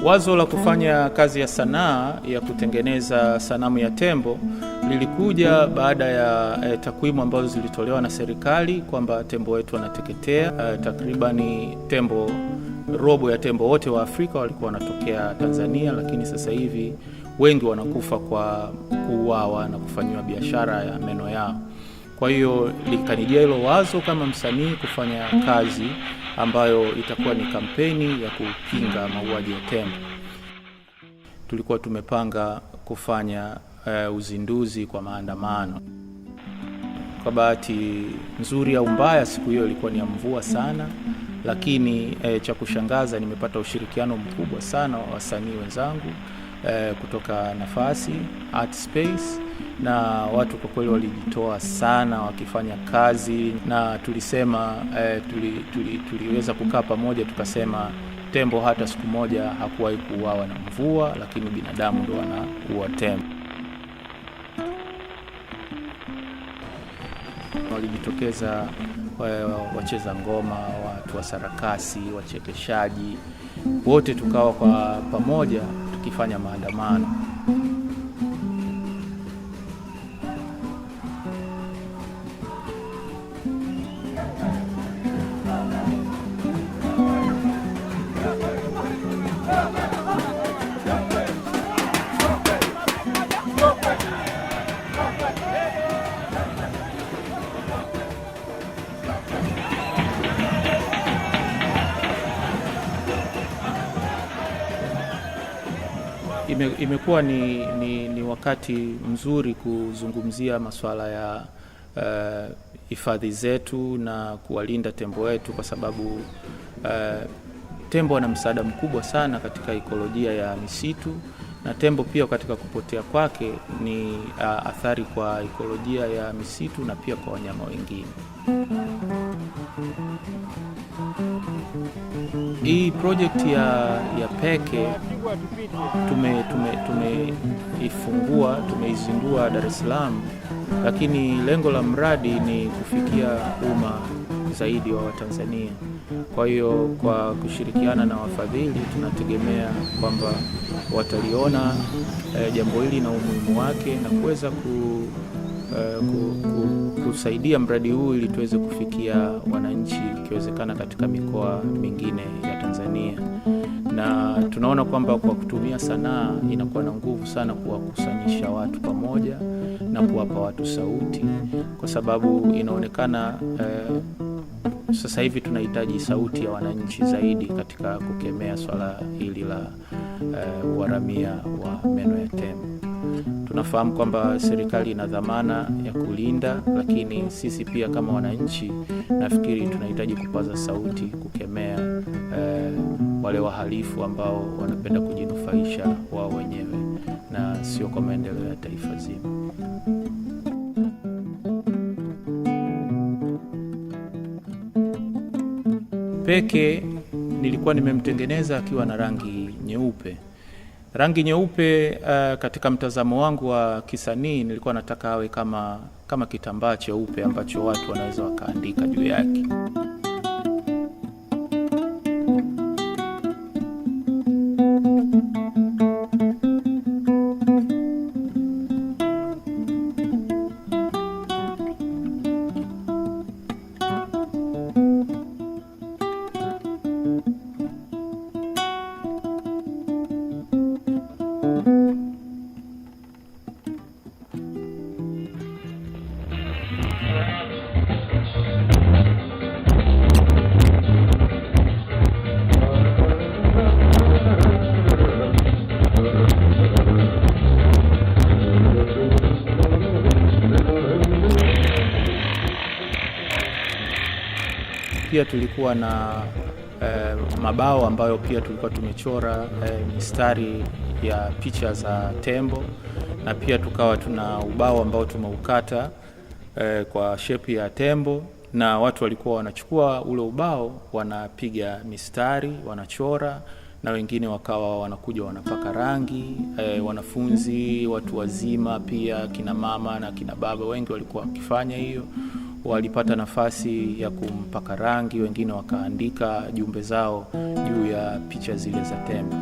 Wazo la kufanya kazi ya sanaa ya kutengeneza sanamu ya tembo lilikuja baada ya takwimu ambazo zilitolewa na serikali kwamba tembo wetu wanateketea. Takribani robo ya tembo wote wa Afrika walikuwa wanatokea Tanzania, lakini sasa hivi wengi wanakufa kwa kuuawa na kufanyiwa biashara ya meno yao. Kwa hiyo likanijia hilo wazo kama msanii kufanya kazi ambayo itakuwa ni kampeni ya kupinga mauaji ya tembo. Tulikuwa tumepanga kufanya uzinduzi kwa maandamano. Kwa bahati nzuri au mbaya, siku hiyo ilikuwa ni ya mvua sana, lakini cha kushangaza nimepata ushirikiano mkubwa sana wa wasanii wenzangu kutoka Nafasi Art Space, na watu kwa kweli walijitoa sana wakifanya kazi, na tulisema tuliweza kukaa pamoja tukasema tembo hata siku moja hakuwahi kuuawa na mvua, lakini binadamu ndio wanaua tembo. Walijitokeza wacheza ngoma, watu wa sarakasi, wachekeshaji, wote tukawa kwa pamoja tukifanya maandamano. Imekuwa ni wakati mzuri kuzungumzia masuala ya hifadhi zetu na kuwalinda tembo wetu, kwa sababu tembo wana msaada mkubwa sana katika ekolojia ya misitu, na tembo pia katika kupotea kwake ni athari kwa ekolojia ya misitu na pia kwa wanyama wengine. Hii project ya Peke tumeizindua Dar es Salaam, lakini lengo la mradi ni kufikia umma zaidi wa Watanzania. Kwa hiyo kwa kushirikiana na wafadhili tunategemea kwamba wataliona jambo hili na umuhimu wake na kuweza kusaidia mradi huu ili tuweze kufikia wananchi ikiwezekana katika mikoa mingine ya Tanzania. Na tunaona kwamba kwa kutumia sanaa inakuwa na nguvu sana kuwakusanyisha watu pamoja na kuwapa watu sauti, kwa sababu inaonekana sasa hivi tunahitaji sauti ya wananchi zaidi katika kukemea swala hili la uharamia wa meno ya tembo. Tunafahamu kwamba serikali ina dhamana ya kulinda, lakini sisi pia kama wananchi nafikiri tunahitaji kupaza sauti kukemea wale wahalifu ambao wanapenda kujinufaisha wao wenyewe na sio kwa maendeleo ya taifa zima. Peke nilikuwa nimemtengeneza akiwa na rangi nyeupe. Rangi nyeupe katika mtazamo wangu wa kisanii nilikuwa nataka awe kama kitambaa cheupe ambacho watu wanaweza wakaandika juu yake. Pia tulikuwa na mabao ambayo pia tulikuwa tumechora mistari ya picha za tembo, na pia tukawa tuna ubao ambao tumeukata kwa shape ya tembo, na watu walikuwa wanachukua ule ubao wanapiga mistari, wanachora, na wengine wakawa wanakuja wanapaka rangi. Wanafunzi, watu wazima, pia kina mama na kina baba wengi walikuwa wakifanya hiyo. Walipata nafasi ya kumpaka rangi, wengine wakaandika jumbe zao juu ya picha zile za tembo.